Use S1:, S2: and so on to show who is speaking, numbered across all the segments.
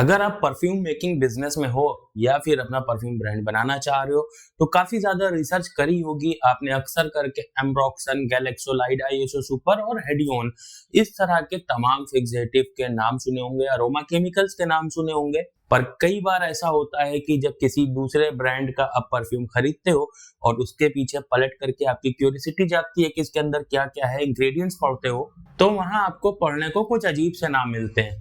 S1: अगर आप perfume making business में हो या फिर अपना परफ्यूम ब्रांड बनाना चाह रहे हो तो काफी ज्यादा रिसर्च करी होगी आपने अक्सर करके एम्ब्रॉक्सन, गैलेक्सोलाइड, आईएसओ सुपर और हेडियोन इस तरह के तमाम फिक्सेटिव के नाम सुने होंगे, अरोमा केमिकल्स के नाम सुने होंगे। पर कई बार ऐसा होता है कि जब किसी दूसरे ब्रांड का आप परफ्यूम खरीदते हो और उसके पीछे पलट करके आपकी क्यूरियोसिटी जागती है कि इसके अंदर क्या क्या है, इंग्रेडिएंट्स पढ़ते हो तो वहां आपको पढ़ने को कुछ अजीब से नाम मिलते हैं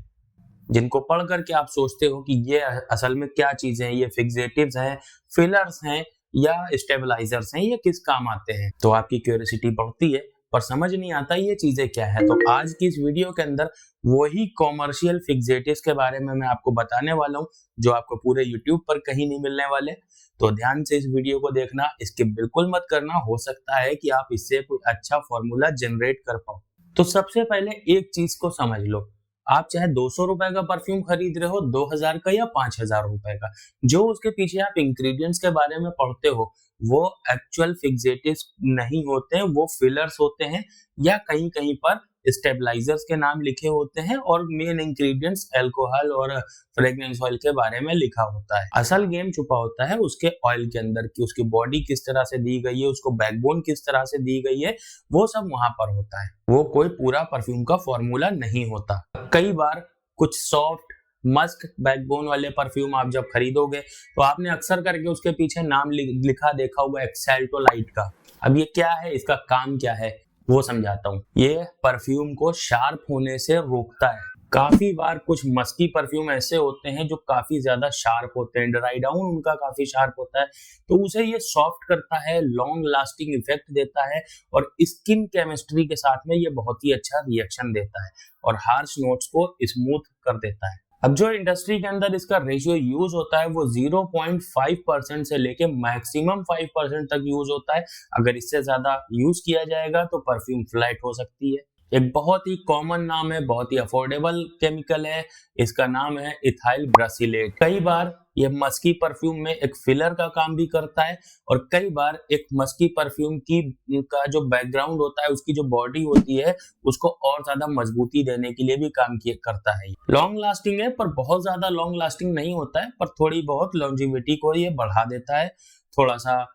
S1: जिनको पढ़ करके आप सोचते हो कि ये असल में क्या चीजें हैं, ये फिक्सेटिव्स हैं, फिलर्स हैं या स्टेबलाइजर्स हैं, ये किस काम आते हैं। तो आपकी क्यूरियोसिटी बढ़ती है पर समझ नहीं आता ये चीजें क्या है। तो आज की इस वीडियो के अंदर वही कॉमर्शियल फिक्सेटिव्स के बारे में मैं आपको बताने वाला हूँ जो आपको पूरे यूट्यूब पर कहीं नहीं मिलने वाले। तो ध्यान से इस वीडियो को देखना, इसके बिल्कुल मत करना, हो सकता है कि आप इससे कोई अच्छा फॉर्मूला जनरेट कर पाओ। तो सबसे पहले एक चीज को समझ लो, आप चाहे 200 रुपए का परफ्यूम खरीद रहे हो, 2000 का या 5000 रुपए का, जो उसके पीछे आप इंग्रेडिएंट्स के बारे में पढ़ते हो वो एक्चुअल फिक्सेटिव्स नहीं होते हैं, वो फिलर्स होते हैं या कहीं कहीं पर स्टेबलाइजर्स के नाम लिखे होते हैं और मेन इंग्रेडिएंट्स अल्कोहल और फ्रेग्रेंस ऑयल के बारे में लिखा होता है। असल गेम छुपा होता है उसके ऑयल के अंदर कि उसकी बॉडी किस तरह से दी गई है, उसको बैकबोन किस तरह से दी गई है, वो सब वहां पर होता है। वो कोई पूरा परफ्यूम का फॉर्मूला नहीं होता। कई बार कुछ सॉफ्ट मस्क बैकबोन वाले परफ्यूम आप जब खरीदोगे तो आपने अक्सर करके उसके पीछे नाम लिखा देखा होगा एक्सेल्टोलाइट का। अब ये क्या है, इसका काम क्या है वो समझाता हूँ। ये परफ्यूम को शार्प होने से रोकता है। काफी बार कुछ मस्की परफ्यूम ऐसे होते हैं जो काफी ज्यादा शार्प होते हैं, ड्राई डाउन उनका काफी शार्प होता है, तो उसे ये सॉफ्ट करता है, लॉन्ग लास्टिंग इफेक्ट देता है और स्किन केमिस्ट्री के साथ में ये बहुत ही अच्छा रिएक्शन देता है और हार्श नोट्स को स्मूथ कर देता है। अब जो इंडस्ट्री के अंदर इसका रेशियो यूज होता है वो 0.5% से लेके मैक्सिमम 5% तक यूज होता है। अगर इससे ज्यादा यूज किया जाएगा तो परफ्यूम फ्लैट हो सकती है। एक बहुत ही कॉमन नाम है, बहुत ही अफोर्डेबल केमिकल है, इसका नाम है इथाइल ब्रासिलेट। कई बार ये मस्की परफ्यूम में एक फिलर का काम भी करता है और कई बार एक मस्की परफ्यूम की का जो बैकग्राउंड होता है, उसकी जो बॉडी होती है, उसको और ज्यादा मजबूती देने के लिए भी काम करता है। लॉन्ग लास्टिंग है पर बहुत ज्यादा लॉन्ग लास्टिंग नहीं होता है, पर थोड़ी बहुत लॉन्जिविटी को ये बढ़ा देता है, थोड़ा सा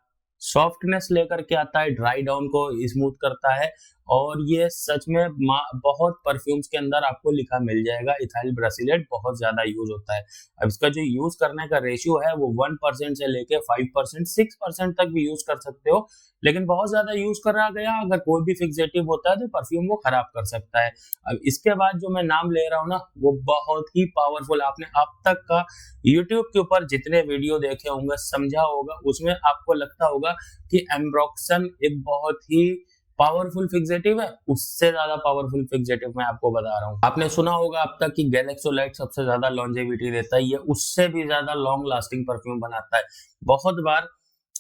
S1: सॉफ्टनेस लेकर के आता है, ड्राई डाउन को स्मूथ करता है और ये सच में बहुत परफ्यूम्स के अंदर आपको लिखा मिल जाएगा इथाइल ब्रासिलेट बहुत ज्यादा यूज होता है। अब इसका जो यूज करने का रेशियो है वो 1% से लेके 5%, 6% तक भी यूज कर सकते हो, लेकिन बहुत ज्यादा यूज करा गया अगर कोई भी फिक्सेटिव होता है तो परफ्यूम वो खराब कर सकता है। अब इसके बाद जो मैं नाम ले रहा हूँ ना वो बहुत ही पावरफुल, आपने अब तक का यूट्यूब के ऊपर जितने वीडियो देखे होंगे, समझा होगा, उसमें आपको लगता होगा कि एम्ब्रॉक्सन एक बहुत ही पावरफुल फिक्सेटिव है। उससे ज्यादा पावरफुल फिक्सेटिव मैं आपको बता रहा हूँ। आपने सुना होगा अब तक कि गैलेक्सोलाइट सबसे ज्यादा लॉन्जेविटी देता है, ये उससे भी ज्यादा लॉन्ग लास्टिंग परफ्यूम बनाता है। बहुत बार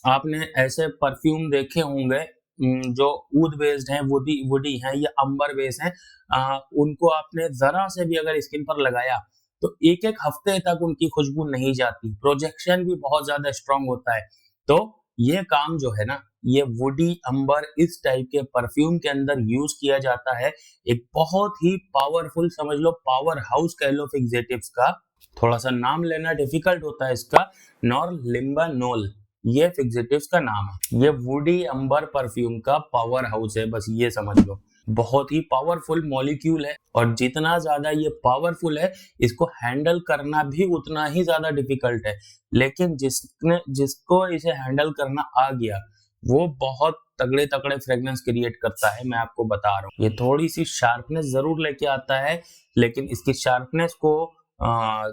S1: आपने ऐसे परफ्यूम देखे होंगे जो ऊद बेस्ड हैं, वुडी हैं या अंबर बेस्ड हैं, उनको आपने जरा से भी अगर स्किन पर लगाया तो एक एक हफ्ते तक उनकी खुशबू नहीं जाती, प्रोजेक्शन भी बहुत ज्यादा स्ट्रांग होता है। तो ये काम जो है ना, ये वुडी, अंबर, इस टाइप के परफ्यूम के अंदर यूज किया जाता है। एक बहुत ही पावरफुल, समझ लो पावर हाउस कह लो फिक्सेटिव्स का। थोड़ा सा नाम लेना डिफिकल्ट होता है इसका, नॉरलिम्बानोल, ये फिक्सेटिव्स का नाम है। ये वुडी अंबर परफ्यूम का पावर हाउस है, बस ये समझ लो। बहुत ही पावरफुल मॉलिक्यूल है और जितना ज्यादा ये पावरफुल है इसको हैंडल करना भी उतना ही ज्यादा डिफिकल्ट है। लेकिन जिसको इसे हैंडल करना आ गया वो बहुत तगड़े तगड़े फ्रेग्रेंस क्रिएट करता है। मैं आपको बता रहा हूँ, ये थोड़ी सी शार्पनेस जरूर लेके आता है, लेकिन इसकी शार्पनेस को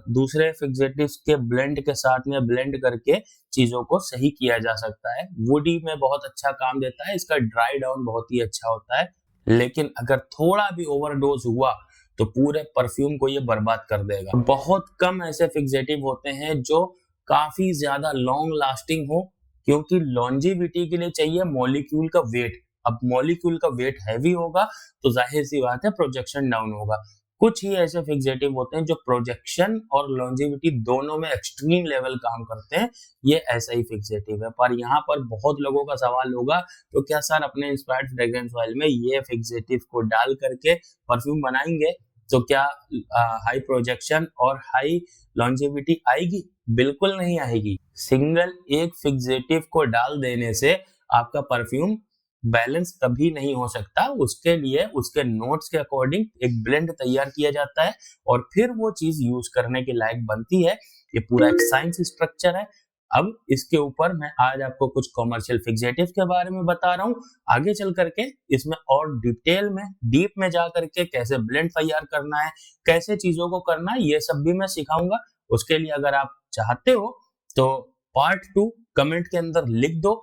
S1: दूसरे फिक्सेटिव्स के ब्लेंड के साथ में ब्लेंड करके चीजों को सही किया जा सकता है। वुडी में बहुत अच्छा काम देता है, इसका ड्राई डाउन बहुत ही अच्छा होता है, लेकिन अगर थोड़ा भी ओवरडोज हुआ तो पूरे परफ्यूम को ये बर्बाद कर देगा। बहुत कम ऐसे फिक्सेटिव होते हैं जो काफी ज्यादा लॉन्ग लास्टिंग हो, क्योंकि लॉन्जिविटी के लिए चाहिए मॉलिक्यूल का वेट। अब मॉलिक्यूल का वेट हैवी होगा तो जाहिर सी बात है प्रोजेक्शन डाउन होगा। कुछ ही ऐसे फिक्सेटिव होते हैं जो प्रोजेक्शन और लॉन्जिविटी दोनों में एक्सट्रीम लेवल काम करते हैं, ये ऐसा ही फिक्सेटिव है। पर यहाँ पर बहुत लोगों का सवाल होगा तो क्या सर अपने इंस्पायर्ड फ्रेग्रेंस ऑयल में ये फिक्सेटिव को डाल करके परफ्यूम बनाएंगे? तो क्या हाई प्रोजेक्शन और हाई लॉन्जेविटी आएगी? बिल्कुल नहीं आएगी। सिंगल एक फिक्सेटिव को डाल देने से आपका परफ्यूम बैलेंस कभी नहीं हो सकता। उसके लिए उसके नोट्स के अकॉर्डिंग एक ब्लेंड तैयार किया जाता है और फिर वो चीज यूज करने के लायक बनती है। ये पूरा एक साइंस स्ट्रक्चर है। अब इसके ऊपर मैं आज आपको कुछ कॉमर्शियल फिक्सेटिव के बारे में बता रहा हूँ। आगे चल करके इसमें और डिटेल में डीप में जा करके कैसे ब्लेंड तैयार करना है, कैसे चीजों को करना है, ये सब भी मैं सिखाऊंगा। उसके लिए अगर आप चाहते हो तो पार्ट 2 कमेंट के अंदर लिख दो।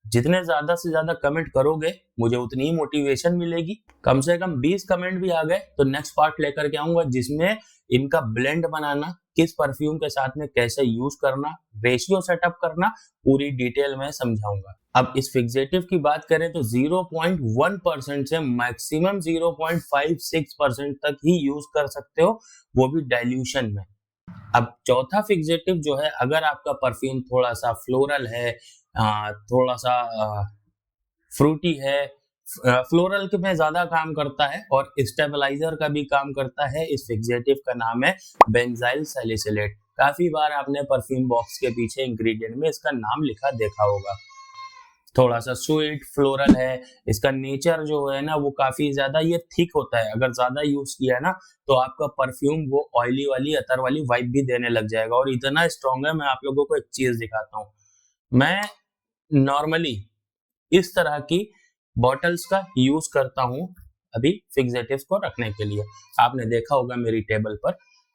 S1: जितने ज्यादा से ज्यादा कमेंट करोगे मुझे उतनी ही मोटिवेशन मिलेगी। कम से कम 20 कमेंट भी आ गए तो नेक्स्ट पार्ट लेकर के आऊंगा जिसमें इनका ब्लेंड बनाना, किस परफ्यूम के साथ में कैसे यूज करना, रेशियो सेटअप करना, पूरी डिटेल में समझाऊंगा। अब इस फिक्सेटिव की बात करें तो 0.1% से मैक्सिमम 0.56% तक ही यूज कर सकते हो, वो भी डाइल्यूशन में। अब चौथा फिक्सेटिव जो है, अगर आपका परफ्यूम थोड़ा सा फ्लोरल है, थोड़ा सा फ्रूटी है, फ्लोरल के में ज्यादा काम करता है और स्टेबलाइजर का भी काम करता है, इस फिक्सेटिव का नाम है बेंजाइल सैलिसिलेट। काफी बार आपने परफ्यूम बॉक्स के पीछे इंग्रेडिएंट में इसका नाम लिखा देखा होगा। थोड़ा सा स्वीट फ्लोरल है, इसका नेचर जो है ना वो काफी ज्यादा ये थिक होता है। अगर ज्यादा यूज किया है ना तो आपका परफ्यूम वो ऑयली वाली अतर वाली वाइब भी देने लग जाएगा और इतना स्ट्रॉन्ग है। मैं आप लोगों को एक चीज दिखाता हूँ। मैं नॉर्मली इस तरह की बॉटल्स का यूज करता हूँ अभी फिक्सेटिव को रखने के लिए। आपने देखा होगा मेरी टेबल पर,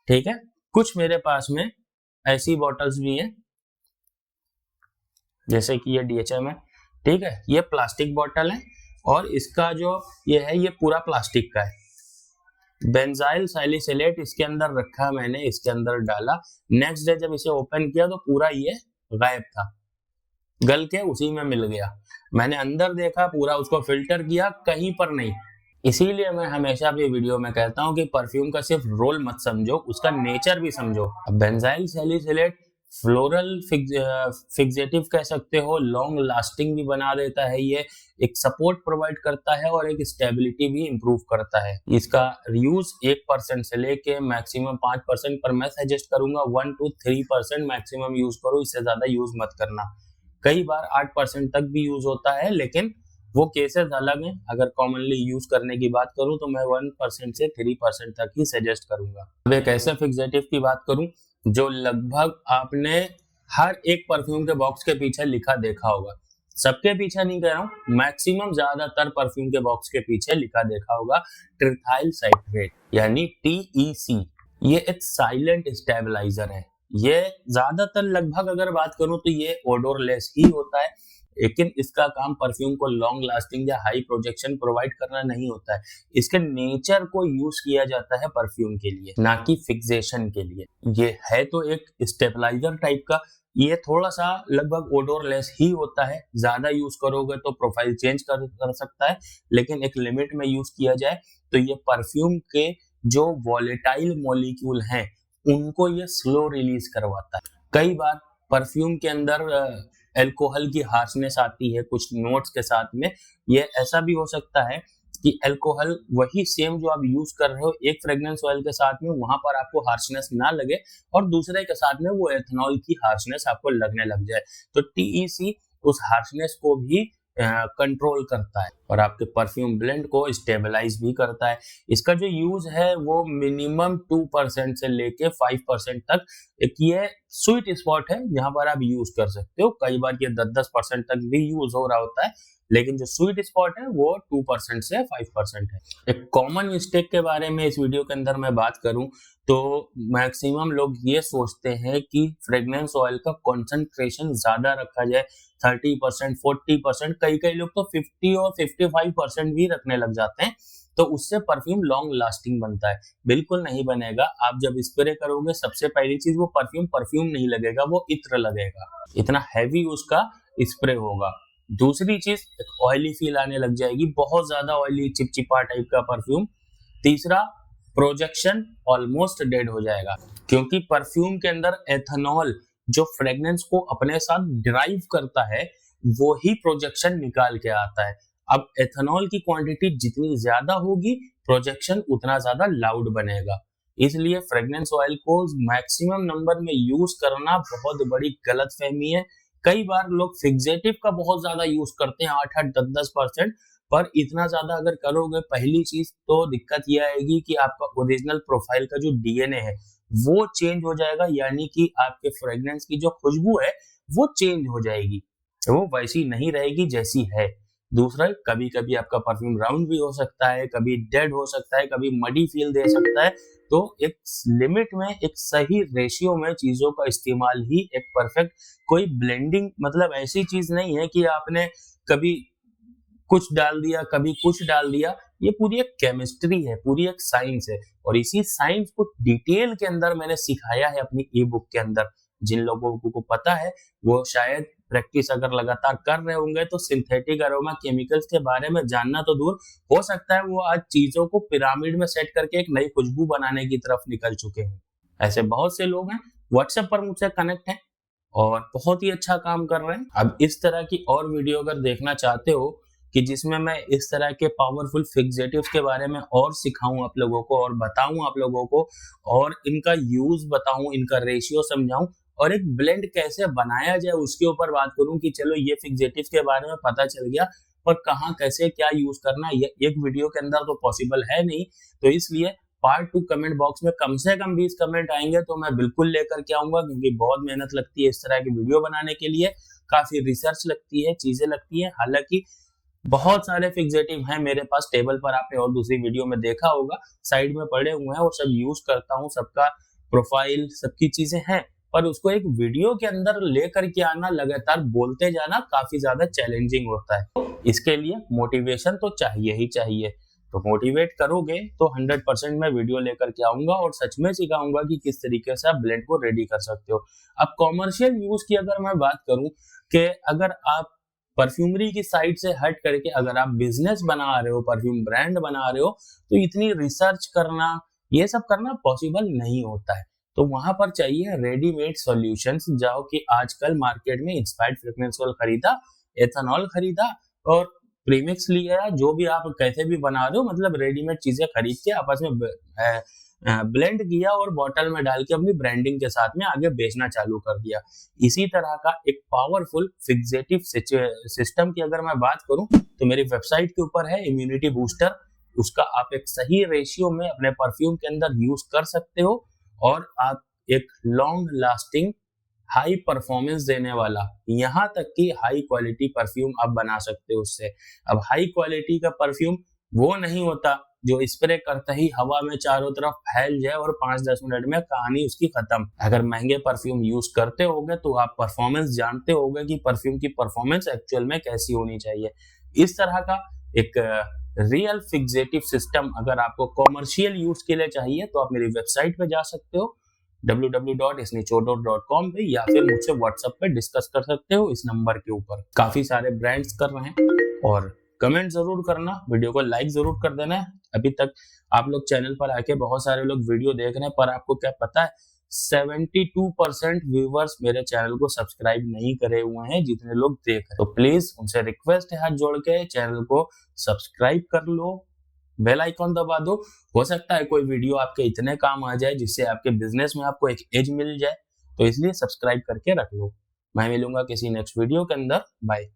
S1: ठीक है। कुछ मेरे पास में ऐसी बॉटल्स भी हैं, जैसे कि ये DHM है, ठीक है। ये प्लास्टिक बॉटल है और इसका जो ये है ये पूरा प्लास्टिक का है। बेंजाइल सैलिसिलेट इसके अंदर रखा, मैंने इसके अंदर डाला। नेक्स्ट डे जब इसे ओपन किया तो पूरा ये गायब था, गल के उसी में मिल गया। मैंने अंदर देखा, पूरा उसको फिल्टर किया, कहीं पर नहीं। इसीलिए मैं हमेशा भी वीडियो में कहता हूं कि परफ्यूम का सिर्फ रोल मत समझो, उसका नेचर भी समझो। बेंजाइल सैलिसिलेट फ्लोरल फिक्सेटिव कह सकते हो, लॉन्ग लास्टिंग भी बना देता है, ये एक सपोर्ट प्रोवाइड करता है और एक स्टेबिलिटी भी इंप्रूव करता है। इसका यूज 1% से लेके मैक्सिमम 5%, पर मैं सजेस्ट करूंगा 1 to 3% मैक्सिमम यूज करो, इससे ज्यादा यूज मत करना। कई बार 8% तक भी यूज होता है, लेकिन वो केसेस अलग हैं। अगर कॉमनली यूज करने की बात करूं तो मैं 1% से 3% तक ही सजेस्ट करूंगा। अब एक ऐसे फिक्सेटिव की बात करूं जो लगभग आपने हर एक परफ्यूम के बॉक्स के पीछे लिखा देखा होगा। सबके पीछे नहीं कह रहा हूँ, मैक्सिमम ज्यादातर परफ्यूम के बॉक्स के पीछे लिखा देखा होगा ट्रिथाइल साइट्रेट यानी TEC। ये एक साइलेंट स्टेबलाइजर है। ये ज्यादातर लगभग अगर बात करूं तो ये ओडोरलेस ही होता है, लेकिन इसका काम परफ्यूम को लॉन्ग लास्टिंग या हाई प्रोजेक्शन प्रोवाइड करना नहीं होता है। इसके नेचर को यूज किया जाता है परफ्यूम के लिए, ना कि फिक्सेशन के लिए। ये है तो एक स्टेबलाइजर टाइप का, ये थोड़ा सा लगभग ओडोरलेस ही होता है। ज्यादा यूज करोगे तो प्रोफाइल चेंज कर सकता है, लेकिन एक लिमिट में यूज किया जाए तो ये परफ्यूम के जो वॉलेटाइल मॉलिक्यूल हैं उनको ये स्लो रिलीज करवाता है। कई बार परफ्यूम के अंदर अल्कोहल की हार्शनेस आती है कुछ नोट्स के साथ में। ये ऐसा भी हो सकता है कि अल्कोहल वही सेम जो आप यूज कर रहे हो एक फ्रेग्रेंस ऑयल के साथ में, वहां पर आपको हार्शनेस ना लगे और दूसरे के साथ में वो एथेनॉल की हार्शनेस आपको लगने लग जाए। तो TEC उस हार्शनेस को भी कंट्रोल करता है और आपके परफ्यूम ब्लेंड को स्टेबलाइज भी करता है। इसका जो यूज है वो मिनिमम 2% से लेके 5% तक एक ये स्वीट स्पॉट है जहां पर आप यूज कर सकते हो। कई बार ये 10% तक भी यूज हो रहा होता है, लेकिन जो स्वीट स्पॉट है वो 2% से 5% है। एक कॉमन मिस्टेक के बारे में इस वीडियो के अंदर मैं बात करूं तो मैक्सिमम लोग ये सोचते हैं कि फ्रेग्रेंस ऑयल का कंसंट्रेशन ज्यादा रखा जाए, 30%, 40%, कई लोग तो 50 और 55% भी रखने लग जाते हैं, तो उससे परफ्यूम लॉन्ग लास्टिंग बनता है। बिल्कुल नहीं बनेगा। आप जब स्प्रे करोगे सबसे पहली चीज वो परफ्यूम नहीं लगेगा, वो इत्र लगेगा, इतना हैवी उसका स्प्रे होगा। दूसरी चीज ऑयली फील आने लग जाएगी, बहुत ज्यादा ऑयली चिपचिपा टाइप का परफ्यूम। तीसरा, प्रोजेक्शन ऑलमोस्ट डेड हो जाएगा, क्योंकि परफ्यूम के अंदर एथेनॉल जो फ्रेग्रेंस को अपने साथ ड्राइव करता है वो ही प्रोजेक्शन निकाल के आता है। अब एथेनॉल की क्वांटिटी जितनी ज्यादा होगी प्रोजेक्शन उतना ज्यादा लाउड बनेगा। इसलिए फ्रेग्रेंस ऑयल को मैक्सिमम नंबर में यूज करना बहुत बड़ी गलतफहमी है। कई बार लोग फिक्सेटिव का बहुत ज्यादा यूज करते हैं, 8-8, 10-10%, पर इतना ज्यादा अगर करोगे, पहली चीज तो दिक्कत यह आएगी कि आपका ओरिजिनल प्रोफाइल का जो डीएनए है वो चेंज हो जाएगा, यानी कि आपके फ्रेग्रेंस की जो खुशबू है वो चेंज हो जाएगी, वो वैसी नहीं रहेगी जैसी है। दूसरा, कभी कभी आपका परफ्यूम राउंड भी हो सकता है, कभी डेड हो सकता है, कभी मडी फील दे सकता है। तो एक लिमिट में, एक सही रेशियो में चीजों का इस्तेमाल ही एक परफेक्ट, कोई ब्लेंडिंग मतलब ऐसी चीज नहीं है कि आपने कभी कुछ डाल दिया कभी कुछ डाल दिया। ये पूरी एक केमिस्ट्री है, पूरी एक साइंस है, और इसी साइंस को डिटेल के अंदर मैंने सिखाया है अपनी ई बुक के अंदर। जिन लोगों को पता है वो शायद प्रैक्टिस अगर लगातार कर रहे होंगे तो सिंथेटिक अरोमा केमिकल्स के बारे में जानना तो दूर, हो सकता है वो आज चीजों को पिरामिड में सेट करके एक नई खुशबू बनाने की तरफ निकल चुके हों। ऐसे बहुत से लोग हैं, व्हाट्सएप पर मुझसे कनेक्ट हैं और बहुत ही अच्छा काम कर रहे हैं। अब इस तरह की और वीडियो अगर देखना चाहते हो कि जिसमें मैं इस तरह के पावरफुल फिक्सेटिव्स के बारे में और सिखाऊं आप लोगों को, और बताऊं आप लोगों को, और इनका यूज बताऊं, इनका रेशियो समझाऊं, और एक ब्लेंड कैसे बनाया जाए उसके ऊपर बात करूं कि चलो ये फिक्सेटिव्स के बारे में पता चल गया, पर कहाँ कैसे क्या यूज करना ये एक वीडियो के अंदर तो पॉसिबल है नहीं। तो इसलिए पार्ट 2 कमेंट बॉक्स में कम से कम 20 कमेंट आएंगे तो मैं बिल्कुल लेकर के आऊंगा, क्योंकि बहुत मेहनत लगती है इस तरह की वीडियो बनाने के लिए, काफी रिसर्च लगती है, चीजें लगती है। हालांकि बहुत सारे फिक्सेटिव हैं मेरे पास टेबल पर, आपने और दूसरी वीडियो में देखा होगा, साइड में पड़े हुए हैं, वो सब यूज करता हूँ, सबका प्रोफाइल सबकी चीजें हैं, पर उसको एक वीडियो के अंदर लेकर के आना, लगातार बोलते जाना काफी ज्यादा चैलेंजिंग होता है। इसके लिए मोटिवेशन तो चाहिए ही चाहिए। तो मोटिवेट करोगे तो 100% मैं वीडियो लेकर के आऊंगा और सच में सिखाऊंगा कि किस तरीके से आप ब्लेंड को रेडी कर सकते हो। अब कॉमर्शियल यूज की अगर मैं बात करूं कि अगर आप परफ्यूमरी की साइड से हट करके अगर आप बिजनेस बना रहे हो, परफ्यूम ब्रांड बना रहे हो, तो इतनी रिसर्च करना, ये सब करना पॉसिबल नहीं होता है। तो वहां पर चाहिए रेडीमेड सॉल्यूशंस, जाओ कि आजकल मार्केट में इंस्पायर्ड फ्रेग्रेंस ऑयल खरीदा, एथेनॉल खरीदा और प्रीमिक्स लिया, जो भी आप कैसे भी बना रहे हो, मतलब रेडीमेड चीजें खरीद के आपस में ब्लेंड किया और बॉटल में डाल के अपनी ब्रांडिंग के साथ में आगे बेचना चालू कर दिया। इसी तरह का एक पावरफुल फिक्सेटिव सिस्टम की अगर मैं बात करूं तो मेरी वेबसाइट के ऊपर है इम्यूनिटी बूस्टर, उसका आप एक सही रेशियो में अपने परफ्यूम के अंदर यूज कर सकते हो और आप एक लॉन्ग लास्टिंग हाई परफॉर्मेंस देने वाला, यहाँ तक कि हाई क्वालिटी परफ्यूम आप बना सकते हो उससे। अब हाई क्वालिटी का परफ्यूम वो नहीं होता जो स्प्रे करते ही हवा में चारों तरफ फैल जाए और 5-10 मिनट में कहानी उसकी खत्म। अगर महंगे परफ्यूम यूज करते होगे तो आप परफॉर्मेंस जानते होगे कि परफ्यूम की परफॉर्मेंस एक्चुअल में कैसी होनी चाहिए। इस तरह का एक रियल फिक्सेटिव सिस्टम अगर आपको कॉमर्शियल यूज के लिए चाहिए तो आप मेरी वेबसाइट पे जा सकते हो www.isnichodo.com पे, या फिर मुझसे व्हाट्सएप पे डिस्कस कर सकते हो इस नंबर के ऊपर। काफी सारे ब्रांड्स कर रहे हैं और कमेंट जरूर करना, वीडियो को लाइक जरूर कर देना है। अभी तक आप लोग चैनल पर आके बहुत सारे लोग वीडियो देख रहे हैं, पर आपको क्या पता है 72% व्यूवर्स मेरे चैनल को सब्सक्राइब नहीं करे हुए हैं जितने लोग देख रहे हैं। तो प्लीज उनसे रिक्वेस्ट है हाथ जोड़ के चैनल को सब्सक्राइब कर लो, बेल आइकॉन दबा दो। हो सकता है कोई वीडियो आपके इतने काम आ जाए जिससे आपके बिजनेस में आपको एक एज मिल जाए, तो इसलिए सब्सक्राइब करके रख लो। मैं मिलूंगा किसी नेक्स्ट वीडियो के अंदर। बाय।